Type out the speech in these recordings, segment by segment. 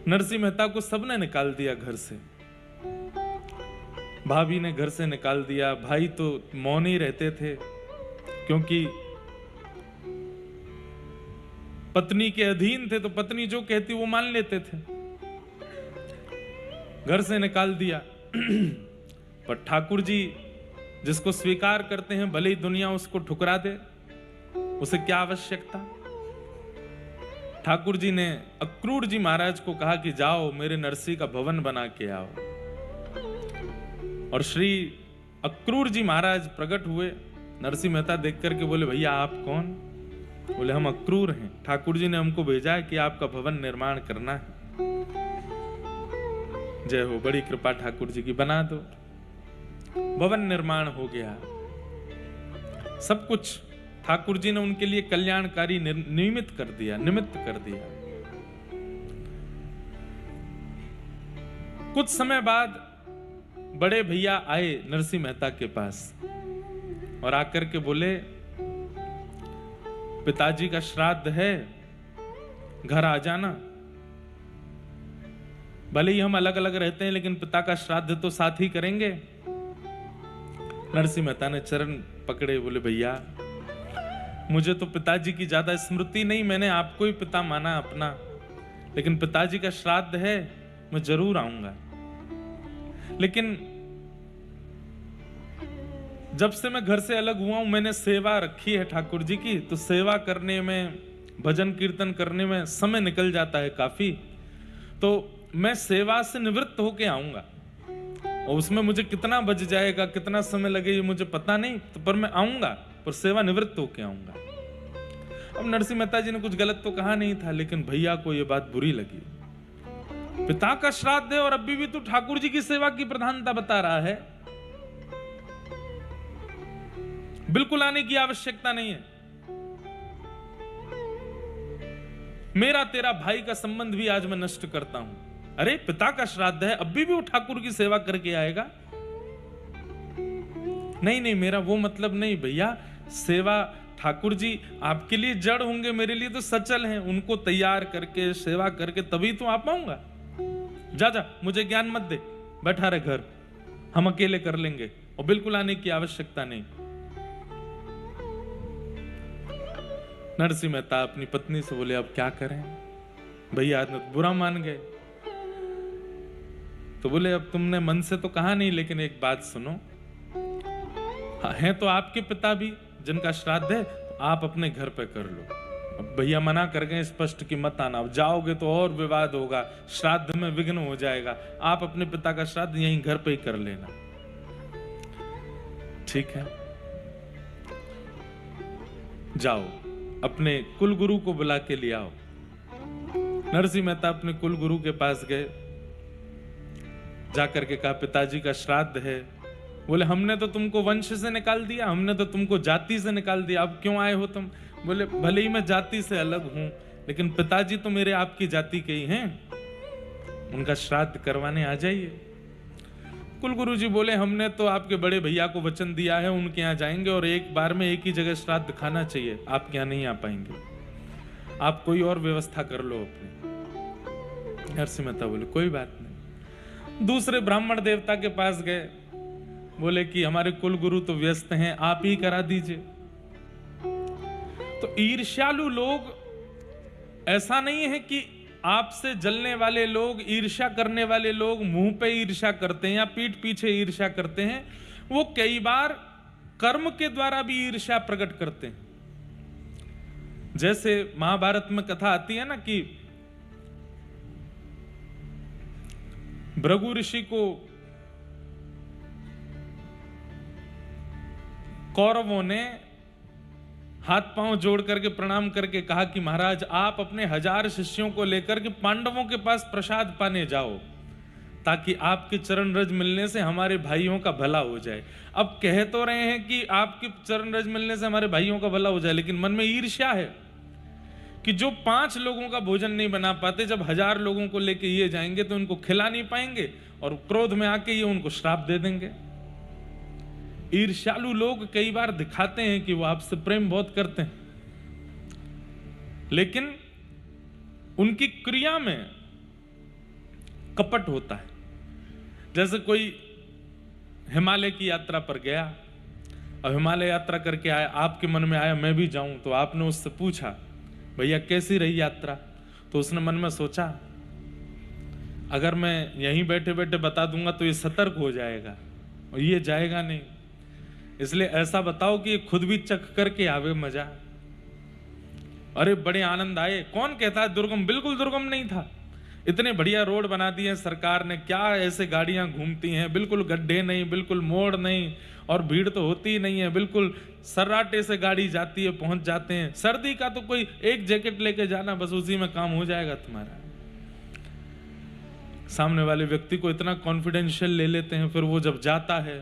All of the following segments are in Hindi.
नरसिंह मेहता को सबने निकाल दिया घर से, भाभी ने घर से निकाल दिया, भाई तो मौन ही रहते थे क्योंकि पत्नी के अधीन थे, तो पत्नी जो कहती वो मान लेते थे। घर से निकाल दिया। पर ठाकुर जी जिसको स्वीकार करते हैं, भले ही दुनिया उसको ठुकरा दे, उसे क्या आवश्यकता। ठाकुर जी ने अक्रूर जी महाराज को कहा कि जाओ मेरे नरसिंह का भवन बना के आओ। और श्री अक्रूर जी महाराज प्रकट हुए। नरसिंह मेहता देख करके बोले, भैया आप कौन? बोले, हम अक्रूर हैं, ठाकुर जी ने हमको भेजा है कि आपका भवन निर्माण करना है। जय हो, बड़ी कृपा ठाकुर जी की, बना दो। भवन निर्माण हो गया। सब कुछ ठाकुर जी ने उनके लिए कल्याणकारी निमित्त कर दिया। कुछ समय बाद बड़े भैया आए नरसिंह मेहता के पास और आकर के बोले, पिताजी का श्राद्ध है, घर आ जाना। भले ही हम अलग अलग रहते हैं लेकिन पिता का श्राद्ध तो साथ ही करेंगे। नरसिंह मेहता ने चरण पकड़े, बोले, भैया मुझे तो पिताजी की ज्यादा स्मृति नहीं, मैंने आपको ही पिता माना अपना, लेकिन पिताजी का श्राद्ध है, मैं जरूर आऊंगा। लेकिन जब से मैं घर से अलग हुआ हूं, मैंने सेवा रखी है ठाकुर जी की, तो सेवा करने में, भजन कीर्तन करने में समय निकल जाता है काफी, तो मैं सेवा से निवृत्त होके आऊंगा। और उसमें मुझे कितना बच जाएगा, कितना समय लगे, ये मुझे पता नहीं, तो पर मैं आऊंगा, पर सेवा निवृत्त होके आऊंगा। अब नरसिंह मेहता जी ने कुछ गलत तो कहा नहीं था, लेकिन भैया को यह बात बुरी लगी। पिता का श्राद्ध है और अभी भी तू ठाकुर जी की सेवा की प्रधानता बता रहा है। बिल्कुल आने की आवश्यकता नहीं है। मेरा तेरा भाई का संबंध भी आज मैं नष्ट करता हूं। अरे पिता का श्राद्ध है, अभी भी वो ठाकुर की सेवा करके आएगा। नहीं नहीं, मेरा वो मतलब नहीं भैया, सेवा ठाकुर जी आपके लिए जड़ होंगे, मेरे लिए तो सचल हैं, उनको तैयार करके सेवा करके तभी तो आ पाऊंगा। जा जा, मुझे ज्ञान मत दे, बैठा रहे घर, हम अकेले कर लेंगे, और बिल्कुल आने की आवश्यकता नहीं। नरसिंह मेहता अपनी पत्नी से बोले, अब क्या करें, भैया आज बुरा मान गए। तो बोले, अब तुमने मन से तो कहा नहीं, लेकिन एक बात सुनो, हैं तो आपके पिता भी जिनका श्राद्ध है, तो आप अपने घर पे कर लो। अब भैया मना कर गए स्पष्ट कि मत आना, अब जाओगे तो और विवाद होगा, श्राद्ध में विघ्न हो जाएगा, आप अपने पिता का श्राद्ध यहीं घर पे ही कर लेना। ठीक है, जाओ अपने कुल गुरु को बुला के ले आओ। नरसिंह मेहता अपने कुल गुरु के पास गए, जाकर के कहा, पिताजी का श्राद्ध है। बोले, हमने तो तुमको वंश से निकाल दिया, हमने तो तुमको जाति से निकाल दिया, अब क्यों आए हो तुम? बोले, भले ही मैं जाति से अलग हूं, लेकिन पिताजी तो मेरे आपकी जाति के ही हैं, उनका श्राद्ध करवाने आ जाइए। कुलगुरु जी बोले, हमने तो आपके बड़े भैया को वचन दिया है, उनके यहाँ जाएंगे और एक बार में एक ही जगह श्राद्ध खाना चाहिए, आपके यहाँ नहीं आ पाएंगे, आप कोई और व्यवस्था कर लो अपने। नरसिंह मेहता बोले, कोई बात नहीं। दूसरे ब्राह्मण देवता के पास गए, बोले कि हमारे कुल गुरु तो व्यस्त हैं, आप ही करा दीजिए। तो ईर्ष्यालु लोग, ऐसा नहीं है कि आपसे जलने वाले लोग, ईर्ष्या करने वाले लोग मुंह पे ईर्ष्या करते हैं या पीठ पीछे ईर्ष्या करते हैं, वो कई बार कर्म के द्वारा भी ईर्ष्या प्रकट करते हैं। जैसे महाभारत में कथा आती है ना कि भृगु ऋषि को कौरवों ने हाथ पांव जोड़ करके प्रणाम करके कहा कि महाराज आप अपने 1000 शिष्यों को लेकर के पांडवों के पास प्रसाद पाने जाओ, ताकि आपके चरण रज मिलने से हमारे भाइयों का भला हो जाए। अब कह तो रहे हैं कि आपके चरण रज मिलने से हमारे भाइयों का भला हो जाए, लेकिन मन में ईर्ष्या है कि जो 5 लोगों का भोजन नहीं बना पाते, जब 1000 लोगों को लेके ये जाएंगे तो उनको खिला नहीं पाएंगे, और क्रोध में आके ये उनको श्राप दे देंगे। ईर्ष्यालु लोग कई बार दिखाते हैं कि वो आपसे प्रेम बहुत करते हैं, लेकिन उनकी क्रिया में कपट होता है। जैसे कोई हिमालय की यात्रा पर गया, अब हिमालय यात्रा करके आया, आपके मन में आया मैं भी जाऊं, तो आपने उससे पूछा भैया कैसी रही यात्रा, तो उसने मन में सोचा अगर मैं यहीं बैठे बैठे बता दूंगा तो ये सतर्क हो जाएगा और ये जाएगा नहीं, इसलिए ऐसा बताओ कि ये खुद भी चख करके आवे मजा। अरे बड़े आनंद आए। कौन कहता है दुर्गम, बिल्कुल दुर्गम नहीं था, इतने बढ़िया रोड बना दिए हैं सरकार ने, क्या ऐसे गाड़ियां घूमती हैं, बिल्कुल गड्ढे नहीं, बिल्कुल मोड़ नहीं, और भीड़ तो होती ही नहीं है, बिल्कुल सर्राटे से गाड़ी जाती है, पहुंच जाते हैं। सर्दी का तो कोई एक जैकेट लेके जाना, बस उसी में काम हो जाएगा तुम्हारा। सामने वाले व्यक्ति को इतना कॉन्फिडेंशियल ले लेते हैं, फिर वो जब जाता है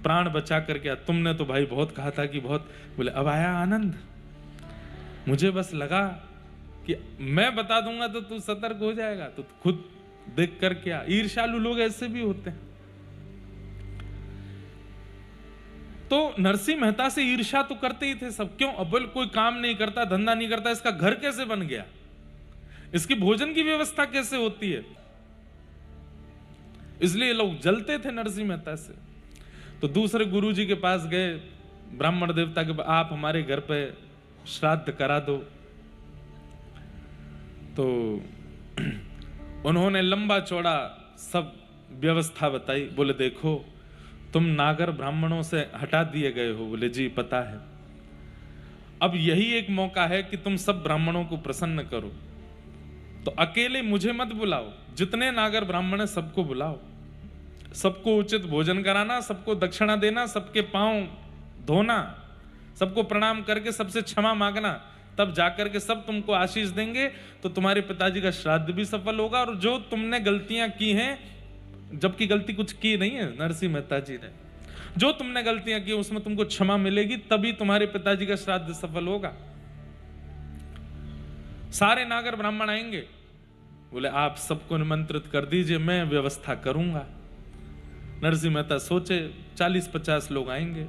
प्राण बचा करके, तुमने तो भाई बहुत कहा था कि बहुत, बोले अब आया आनंद, मुझे बस लगा कि मैं बता दूंगा तो तू सतर्क हो जाएगा, तो खुद देख कर क्या। ईर्ष्यालु लोग ऐसे भी होते हैं। तो नरसिंह मेहता से ईर्ष्या तो करते ही थे सब। क्यों? अब बोल कोई काम नहीं करता, धंधा नहीं करता, इसका घर कैसे बन गया, इसकी भोजन की व्यवस्था कैसे होती है, इसलिए लोग जलते थे नरसिंह मेहता से। तो दूसरे गुरुजी के पास गए, ब्राह्मण देवता के, आप हमारे घर पे श्राद्ध करा दो। तो उन्होंने लंबा चौड़ा सब व्यवस्था बताई। बोले देखो तुम नागर ब्राह्मणों से हटा दिए गए हो। बोले जी पता है, अब यही एक मौका है कि तुम सब ब्राह्मणों को प्रसन्न करो। तो अकेले मुझे मत बुलाओ, जितने नागर ब्राह्मण है सबको बुलाओ, सबको उचित भोजन कराना, सबको दक्षिणा देना, सबके पांव धोना, सबको प्रणाम करके सबसे क्षमा मांगना, तब जाकर के सब तुमको आशीष देंगे, तो तुम्हारे पिताजी का श्राद्ध भी सफल होगा। और जो तुमने गलतियां की हैं, जबकि गलती कुछ की नहीं है नरसिंह मेहता जी ने, जो तुमने गलतियां की उसमें तुमको क्षमा मिलेगी, तभी तुम्हारे पिताजी का श्राद्ध सफल होगा। सारे नागर ब्राह्मण आएंगे। बोले आप सबको निमंत्रित कर दीजिए, मैं व्यवस्था करूंगा। नरसिंह मेहता सोचे 40-50 लोग आएंगे,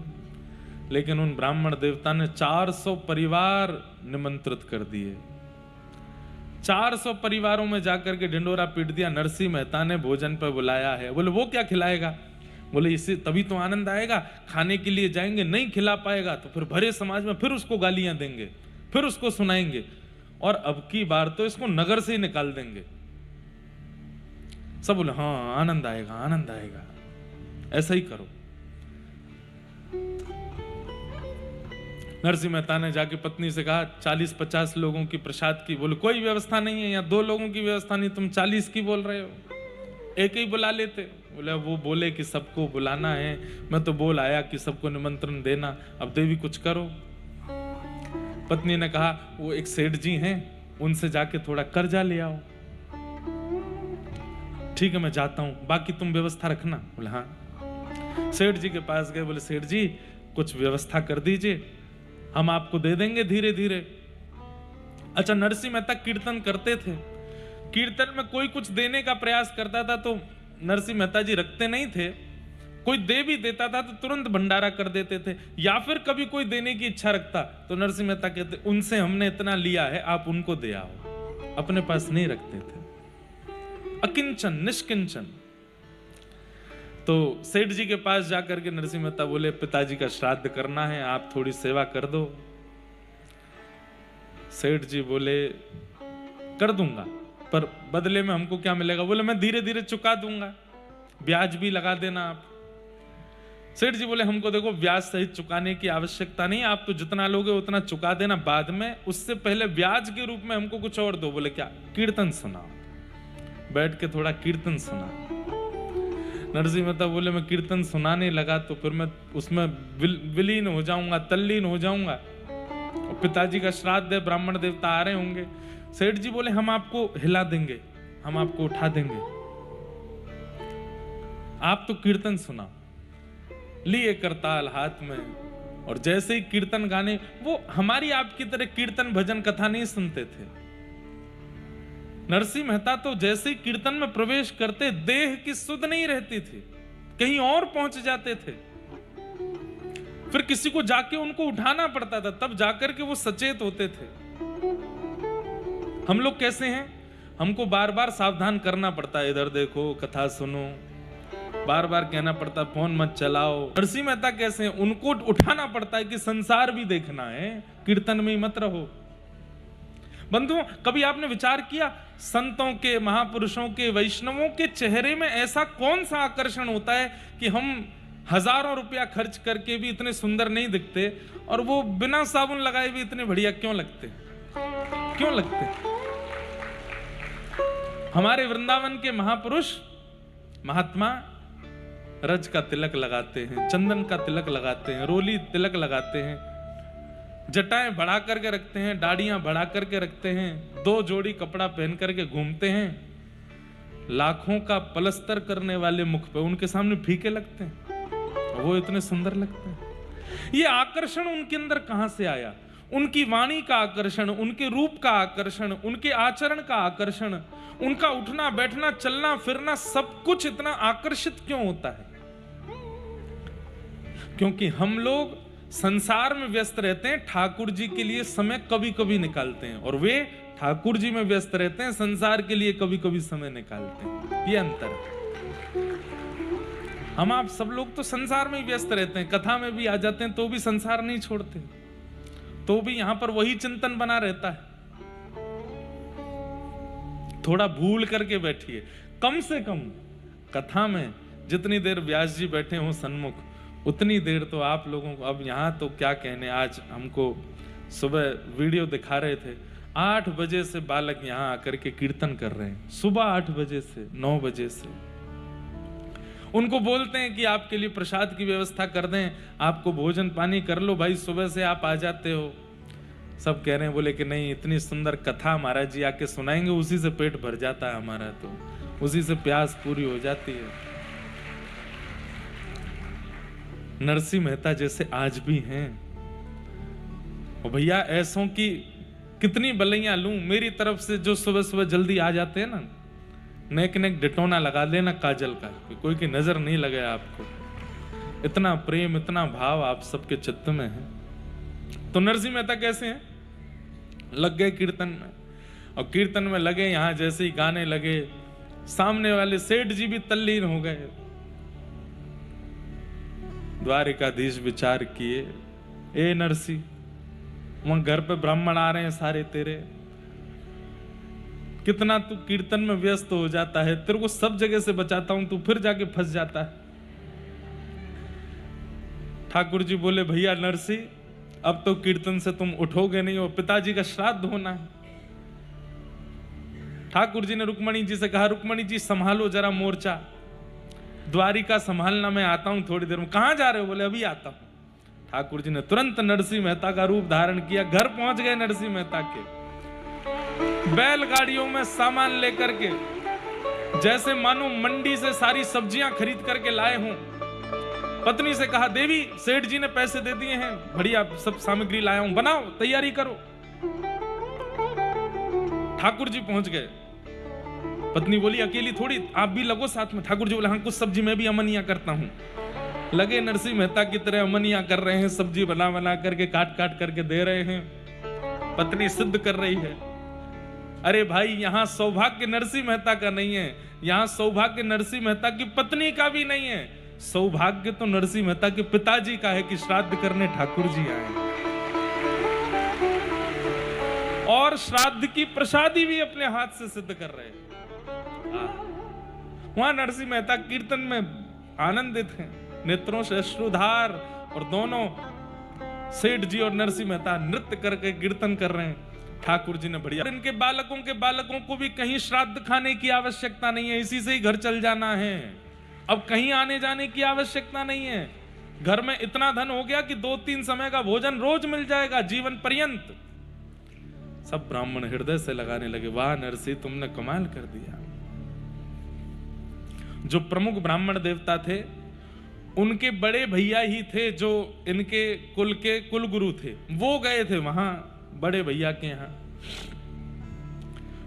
लेकिन उन ब्राह्मण देवता ने 400 परिवार निमंत्रित कर दिए। 400 परिवारों में जाकर के ढिंडोरा पीट दिया। नरसिंह मेहता ने भोजन पर बुलाया है। बोले वो क्या खिलाएगा? बोले इससे तभी तो आनंद आएगा, खाने के लिए जाएंगे, नहीं खिला पाएगा तो फिर भरे समाज में फिर उसको गालियां देंगे, फिर उसको सुनाएंगे, और अब की बार तो इसको नगर से ही निकाल देंगे। सब बोले हाँ आनंद आएगा, आनंद आएगा, ऐसा ही करो। नरसिंह मेहता ने जाके पत्नी से कहा 40-50 लोगों की प्रसाद की। बोले कोई व्यवस्था नहीं है, यहाँ 2 लोगों की व्यवस्था नहीं, तुम 40 की बोल रहे हो, एक ही बुला लेते। बोले वो बोले कि सबको बुलाना है, मैं तो बोल आया कि सबको निमंत्रण देना, अब देवी कुछ करो। पत्नी ने कहा वो एक सेठ जी हैं, उनसे जाके थोड़ा कर्जा ले आओ। ठीक है मैं जाता हूं, बाकी तुम व्यवस्था रखना। बोले हाँ। सेठ जी के पास गए। बोले सेठ जी कुछ व्यवस्था कर दीजिए, हम आपको दे देंगे धीरे धीरे। अच्छा, नरसिंह मेहता कीर्तन करते थे, कीर्तन में कोई कुछ देने का प्रयास करता था तो नरसिंह मेहता जी रखते नहीं थे, कोई दे भी देता था तो तुरंत भंडारा कर देते थे। या फिर कभी कोई देने की इच्छा रखता तो नरसिंह मेहता कहते उनसे हमने इतना लिया है, आप उनको दे आओ, अपने पास नहीं रखते थे। अकिंचन, निष्किंचन। तो सेठ जी के पास जाकर के नरसिंह मेहता बोले पिताजी का श्राद्ध करना है, आप थोड़ी सेवा कर दो। सेठ जी बोले कर दूंगा, पर बदले में हमको क्या मिलेगा? बोले मैं धीरे धीरे चुका दूंगा, ब्याज भी लगा देना आप। सेठ जी बोले हमको देखो ब्याज सहित चुकाने की आवश्यकता नहीं, आप तो जितना लोगे उतना चुका देना बाद में, उससे पहले ब्याज के रूप में हमको कुछ और दो। बोले क्या? कीर्तन सुनाओ, बैठ के थोड़ा कीर्तन सुना। नरसिंह मेहता बोले मैं कीर्तन सुनाने लगा तो फिर मैं उसमें विलीन हो जाऊंगा, तल्लीन हो जाऊंगा, और पिताजी का श्राद्ध है, ब्राह्मण देवता आ रहे होंगे। सेठ जी बोले हम आपको हिला देंगे, हम आपको उठा देंगे, आप तो कीर्तन सुनाओ। लिए करताल हाथ में, और जैसे ही कीर्तन गाने, वो हमारी आपकी तरह कीर्तन भजन कथा नहीं सुनते थे। नरसिंह मेहता तो जैसे ही कीर्तन में प्रवेश करते, देह की सुध नहीं रहती थी, कहीं और पहुंच जाते थे। फिर किसी को जाके उनको उठाना पड़ता था, तब जाकर के वो सचेत होते थे। हम लोग कैसे हैं? हमको बार बार सावधान करना पड़ता है, इधर देखो, कथा सुनो, बार बार कहना पड़ता है फोन मत चलाओ। नरसिंह मेहता कैसे हैं, उनको उठाना पड़ता है कि संसार भी देखना है, कीर्तन में ही मत रहो। बंधुओं, कभी आपने विचार किया संतों के, महापुरुषों के, वैष्णवों के चेहरे में ऐसा कौन सा आकर्षण होता है कि हम हजारों रुपया खर्च करके भी इतने सुंदर नहीं दिखते और वो बिना साबुन लगाए भी इतने बढ़िया क्यों लगते, क्यों लगते? हमारे वृंदावन के महापुरुष महात्मा रज का तिलक लगाते हैं, चंदन का तिलक लगाते हैं, रोली तिलक लगाते हैं, जटाएं बढ़ा करके रखते हैं, दाढ़ियां बढ़ा करके रखते हैं, 2 जोड़ी कपड़ा पहन करके घूमते हैं, लाखों का पलस्तर करने वाले मुख पे उनके सामने फीके लगते हैं, वो इतने सुंदर लगते हैं। ये आकर्षण उनके अंदर कहां से आया? उनकी वाणी का आकर्षण, उनके रूप का आकर्षण, उनके आचरण का आकर्षण, उनका उठना बैठना चलना फिरना सब कुछ इतना आकर्षित क्यों होता है? क्योंकि हम लोग संसार में व्यस्त रहते हैं, ठाकुर जी के लिए समय कभी कभी निकालते हैं, और वे ठाकुर जी में व्यस्त रहते हैं, संसार के लिए कभी कभी समय निकालते हैं। ये अंतर है। हम आप सब लोग तो संसार में ही व्यस्त रहते हैं, कथा में भी आ जाते हैं तो भी संसार नहीं छोड़ते, तो भी यहां पर वही चिंतन बना रहता है। थोड़ा भूल करके बैठिए, कम से कम कथा में जितनी देर व्यास जी बैठे हों सन्मुख, उतनी देर तो आप लोगों को, अब यहाँ तो क्या कहने, आज हमको सुबह वीडियो दिखा रहे थे, 8 बजे से बालक यहाँ आकर के कीर्तन कर रहे हैं, सुबह 8 बजे से 9 बजे से। उनको बोलते हैं कि आपके लिए प्रसाद की व्यवस्था कर दें, आपको भोजन पानी कर लो भाई, सुबह से आप आ जाते हो। सब कह रहे हैं, बोले कि नहीं, इतनी सुंदर कथा महाराज जी आके सुनाएंगे, उसी से पेट भर जाता है हमारा, तो उसी से प्यास पूरी हो जाती है। नरसिंह मेहता जैसे आज भी हैं, और भैया ऐसों की कितनी बलैया लूं। मेरी तरफ से जो सुबह सुबह जल्दी आ जाते हैं ना, नेक नेक डिटोना लगा देना काजल का, कोई की नजर नहीं लगे आपको। इतना प्रेम, इतना भाव आप सबके चित्त में है। तो नरसिंह मेहता कैसे हैं? लग गए कीर्तन में, और कीर्तन में लगे, यहां जैसे ही गाने लगे, सामने वाले सेठ जी भी तल्लीन हो गए। द्वारिकाधीश विचार किए, ए नरसिंह, वहां घर पे ब्राह्मण आ रहे हैं सारे तेरे, कितना तू कीर्तन में व्यस्त हो जाता है, तेरे को सब जगह से बचाता हूं, तू फिर जाके फंस जाता है। ठाकुर जी बोले, भैया नरसिंह, अब तो कीर्तन से तुम उठोगे नहीं, और पिताजी का श्राद्ध होना है। ठाकुर जी ने रुक्मणी जी से कहा, रुक्मणी जी संभालो जरा मोर्चा, द्वारिका संभालना, मैं आता हूं थोड़ी देर में। कहां जा रहे हो? बोले अभी आता हूं। ठाकुर जी ने तुरंत नरसिंह मेहता का रूप धारण किया, घर पहुंच गए नरसिंह मेहता के, बैलगाड़ियों में सामान लेकर के, जैसे मानो मंडी से सारी सब्जियां खरीद करके लाए हों। पत्नी से कहा, देवी सेठ जी ने पैसे दे दिए हैं, बढ़िया सब सामग्री लाया हूं, बनाओ, तैयारी करो। ठाकुर जी पहुंच गए। पत्नी बोली, अकेली थोड़ी, आप भी लगो साथ में। ठाकुर जी बोले, हाँ कुछ सब्जी मैं भी अमनिया करता हूं। लगे नरसिंह मेहता की तरह अमनिया कर रहे हैं, सब्जी बना बना करके काट काट करके दे रहे हैं। पत्नी सिद्ध कर रही है, अरे भाई यहां सौभाग्य नरसिंह मेहता का नहीं है, यहां सौभाग्य नरसिंह मेहता की पत्नी का भी नहीं है, सौभाग्य तो नरसिंह मेहता के पिताजी का है कि श्राद्ध करने ठाकुर जी आए, और श्राद्ध की प्रसादी भी अपने हाथ से सिद्ध कर रहे हैं। वहां नरसिंह मेहता कीर्तन में आनंदित हैं, नेत्रों से अश्रुधार, और दोनों सेठ जी और नरसिंह मेहता नृत्य करके कीर्तन कर रहे हैं। ठाकुर जी ने बढ़िया, इनके बालकों को भी कहीं श्राद्ध खाने की आवश्यकता नहीं है, इसी से ही घर चल जाना है, अब कहीं आने जाने की आवश्यकता नहीं है। घर में इतना धन हो गया कि 2-3 समय का भोजन रोज मिल जाएगा जीवन पर्यंत। सब ब्राह्मण हृदय से लगाने लगे, वाह नरसिंह तुमने कमाल कर दिया। जो प्रमुख ब्राह्मण देवता थे, उनके बड़े भैया ही थे जो इनके कुल के कुल गुरु थे, वो गए थे वहां बड़े भैया के यहाँ।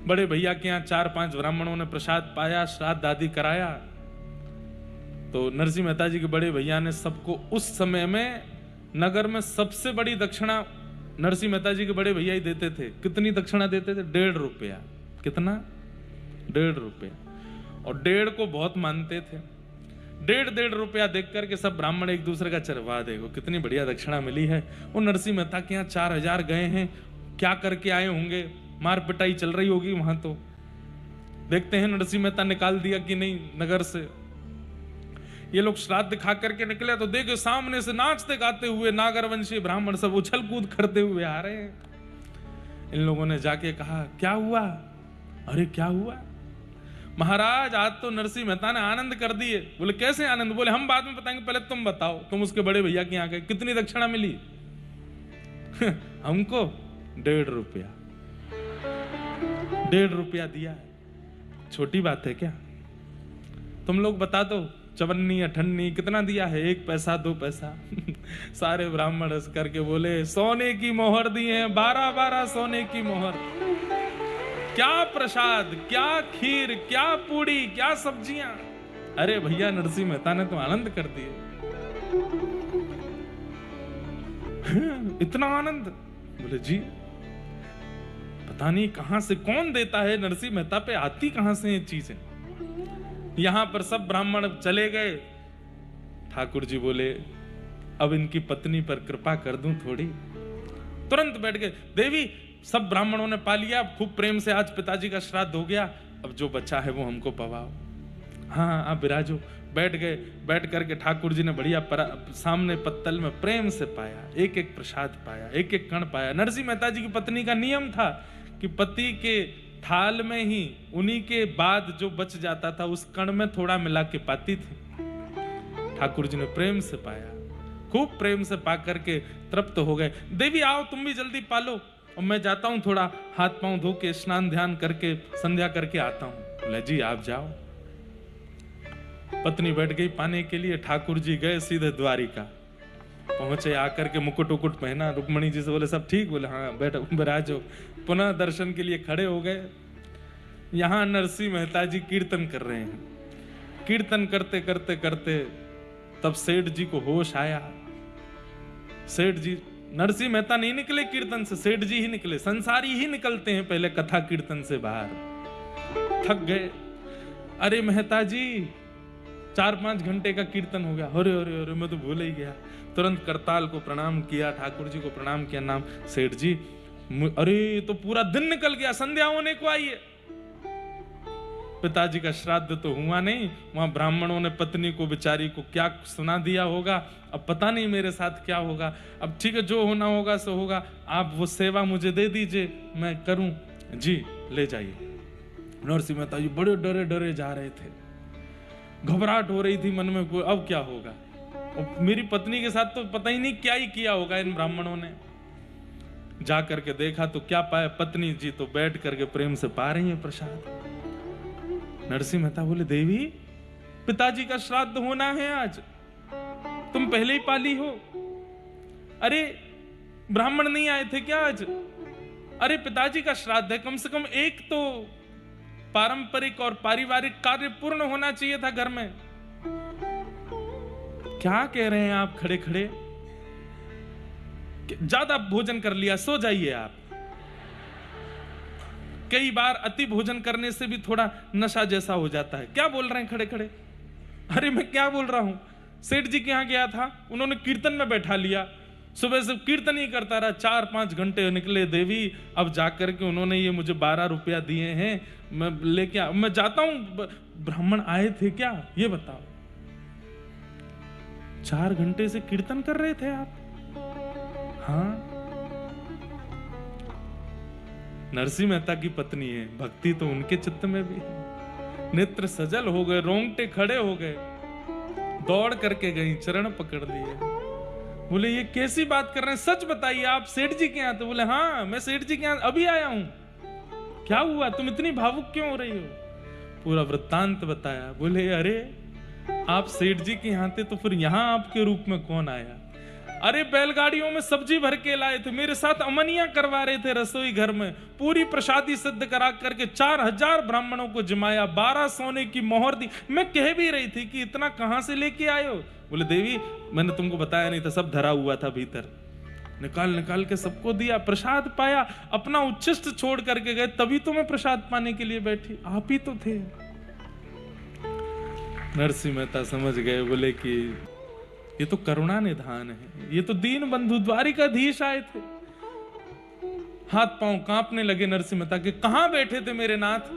बड़े भैया के यहाँ 4-5 ब्राह्मणों ने प्रसाद पाया, श्राद्ध आदि कराया। तो नरसिंह मेहता जी के बड़े भैया ने सबको, उस समय में नगर में सबसे बड़ी दक्षिणा नरसिंह मेहता जी के बड़े भैया ही देते थे। कितनी दक्षिणा देते थे? 1.5 रुपया। कितना? ₹1.5। और 1.5 को बहुत मानते थे। 1.5 रुपया देख करके सब ब्राह्मण एक दूसरे का चरवा देखो कितनी बढ़िया दक्षिणा मिली है। वो नरसिंह मेहता के यहाँ 4000 गए हैं, क्या करके आए होंगे, मार पिटाई चल रही होगी वहां। तो देखते हैं नरसिंह मेहता निकाल दिया कि नहीं नगर से। ये लोग श्राद्ध खा करके निकले तो देखे सामने से नाचते गाते हुए नागरवंशी ब्राह्मण सब उछल कूद करते हुए आ रहे हैं। इन लोगों ने जाके कहा क्या हुआ? अरे क्या हुआ महाराज, आज तो नरसिंह मेहता ने आनंद कर दिए। बोले कैसे आनंद? बोले हम बाद में बताएंगे, पहले तुम बताओ, तुम उसके बड़े भैया के यहाँ गए, कितनी दक्षिणा मिली? हमको 1.5 रुपया। 1.5 रुपया दिया है, छोटी बात है क्या? तुम लोग बता दो, 54 58 कितना दिया है? 1 पैसा 2 पैसा। सारे ब्राह्मण हंस करके बोले सोने की मोहर दी है, 12 सोने की मोहर। क्या प्रसाद, क्या खीर, क्या पूड़ी, क्या सब्जियां। अरे भैया नरसिंह मेहता ने तो आनंद कर दिए। इतना आनंद? बोले जी पता नहीं कहां से कौन देता है, नरसिंह मेहता पे आती कहां से ये चीजें। यहां पर सब ब्राह्मण चले गए। ठाकुर जी बोले अब इनकी पत्नी पर कृपा कर दूं थोड़ी। तुरंत बैठ गए। देवी सब ब्राह्मणों ने पा लिया, खूब प्रेम से आज पिताजी का श्राद्ध हो गया, अब जो बच्चा है वो हमको पवाओ। हाँ आप विराजो। बैठ गए। बैठ करके ठाकुर जी ने बढ़िया सामने पत्तल में प्रेम से पाया, एक एक प्रसाद पाया, एक एक कण पाया। नरसिंह मेहता जी की पत्नी का नियम था कि पति के थाल में ही उन्हीं के बाद जो बच जाता था उस कण में थोड़ा मिला के पाती थी। ठाकुर जी ने प्रेम से पाया, खूब प्रेम से पा करके तृप्त हो गए। देवी आओ तुम भी जल्दी पालो, और मैं जाता हूं थोड़ा हाथ पांव धो के स्नान ध्यान करके संध्या करके आता हूं। बोले जी आप जाओ। पत्नी बैठ गई पाने के लिए। ठाकुर जी गए सीधे द्वारिका पहुंचे। आकर के मुकुट उकुट पहना। रुक्मणी जी से बोले सब ठीक? बोले हाँ बैठो विराजो। पुनः दर्शन के लिए खड़े हो गए। यहां नरसिंह मेहता जी कीर्तन कर रहे हैं। कीर्तन करते करते करते तब सेठ जी को होश आया। सेठ जी, नरसिंह मेहता नहीं निकले कीर्तन से, सेठ जी ही निकले। संसारी ही निकलते हैं पहले कथा कीर्तन से बाहर। थक गए। अरे मेहता जी 4-5 घंटे का कीर्तन हो गया। अरे अरे अरे मैं तो भूल ही गया। तुरंत करताल को प्रणाम किया, ठाकुर जी को प्रणाम किया। नाम सेठ जी, अरे तो पूरा दिन निकल गया, संध्या होने को आई है। पिताजी का श्राद्ध तो हुआ नहीं, वहां ब्राह्मणों ने पत्नी को बेचारी को क्या सुना दिया होगा। अब पता नहीं मेरे साथ क्या होगा। अब ठीक है जो होना होगा सो होगा, आप वो सेवा मुझे दे दीजिए, मैं करूं। जी ले जाइए। नरसिंह मेहता जी बड़े डरे डरे जा रहे थे, घबराहट हो रही थी मन में, कोई अब क्या होगा। और मेरी पत्नी के साथ तो पता ही नहीं क्या ही किया होगा इन ब्राह्मणों ने। जा करके देखा तो क्या पाया, पत्नी जी तो बैठ करके प्रेम से पा रही है प्रसाद। नरसिंह मेहता बोले देवी पिताजी का श्राद्ध होना है आज, तुम पहले ही पाली हो। अरे ब्राह्मण नहीं आए थे क्या आज? अरे पिताजी का श्राद्ध है, कम से कम एक तो पारंपरिक और पारिवारिक कार्य पूर्ण होना चाहिए था घर में। क्या कह रहे हैं आप खड़े खड़े? ज्यादा भोजन कर लिया, सो जाइए आप। कई बार अति भोजन करने से भी थोड़ा नशा जैसा हो जाता है। क्या बोल रहे हैं खड़े खड़े? अरे मैं क्या बोल रहा हूं, सेठ जी के यहां गया था, उन्होंने कीर्तन में बैठा लिया, सुबह से कीर्तन ही करता रहा, 4-5 घंटे निकले देवी। अब जाकर के उन्होंने ये मुझे 12 रुपया दिए हैं, मैं लेके मैं जाता हूं। ब्राह्मण आए थे क्या ये बताओ? 4 घंटे से कीर्तन कर रहे थे आप? हाँ। नरसिंह मेहता की पत्नी है, भक्ति तो उनके चित्त में भी है। नेत्र सजल हो गए, रोंगटे खड़े हो गए, दौड़ करके गई, चरण पकड़ लिए। बोले ये कैसी बात कर रहे हैं, सच बताइए आप सेठ जी के यहाँ? तो बोले हाँ मैं सेठ जी के यहाँ अभी आया हूं। क्या हुआ, तुम इतनी भावुक क्यों हो रही हो? पूरा वृत्तांत बताया। बोले अरे आप सेठ जी के यहाँ थे तो फिर यहाँ आपके रूप में कौन आया? अरे बैलगाड़ियों में सब्जी भर के लाए थे, मेरे साथ अमनिया करवा रहे थे रसोई घर में, पूरी प्रसादी सिद्ध करा करके 4000 ब्राह्मणों को जमाया, 12 सोने की मोहर दी। मैं कह भी रही थी कि इतना कहां से लेके आए हो? बोले देवी मैंने तुमको बताया नहीं था, सब धरा हुआ था भीतर। निकाल निकाल के सबको दिया, प्रसाद पाया, अपना उच्छिष्ट छोड़ करके गए, तभी तो मैं प्रसाद पाने के लिए बैठी, आप ही तो थे। नरसिंह मेहता समझ गए, बोले कि ये तो करुणा निधान है, ये तो दीन बंधु द्वारिकाधीश आए थे। हाथ पांव कांपने लगे नरसिंह मेहता के, कहां बैठे थे मेरे नाथ?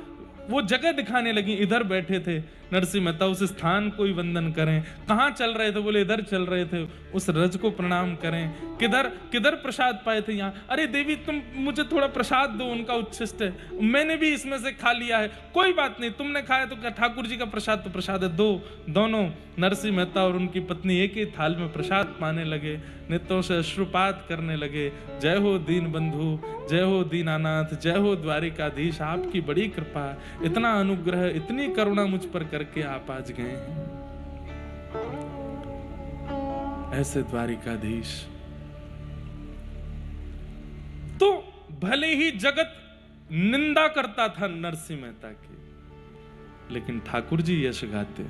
वो जगह दिखाने लगी, इधर बैठे थे। नरसिंह मेहता उस स्थान को ही वंदन करें। कहां चल रहे थे? बोले इधर चल रहे थे। उस रज को प्रणाम करें। किधर किधर प्रसाद पाए थे? यहाँ। अरे देवी तुम मुझे थोड़ा प्रसाद दो, उनका उच्छिष्ट है, मैंने भी इसमें से खा लिया है। कोई बात नहीं, तुमने खाया तो क्या, ठाकुर जी का प्रसाद तो प्रसाद है, दो। दोनों नरसिंह मेहता और उनकी पत्नी एक ही थाल में प्रसाद पाने लगे, नेत्रों से अश्रुपात करने लगे। जय हो दीन बंधु, जय हो दीनानाथ, जय हो द्वारिकाधीश, आपकी बड़ी कृपा, इतना अनुग्रह, इतनी करुणा मुझ पर करके आप आज गए हैं। ऐसे द्वारिकाधीश तो भले ही जगत निंदा करता था नरसिंह मेहता की, लेकिन ठाकुर जी यश गाते।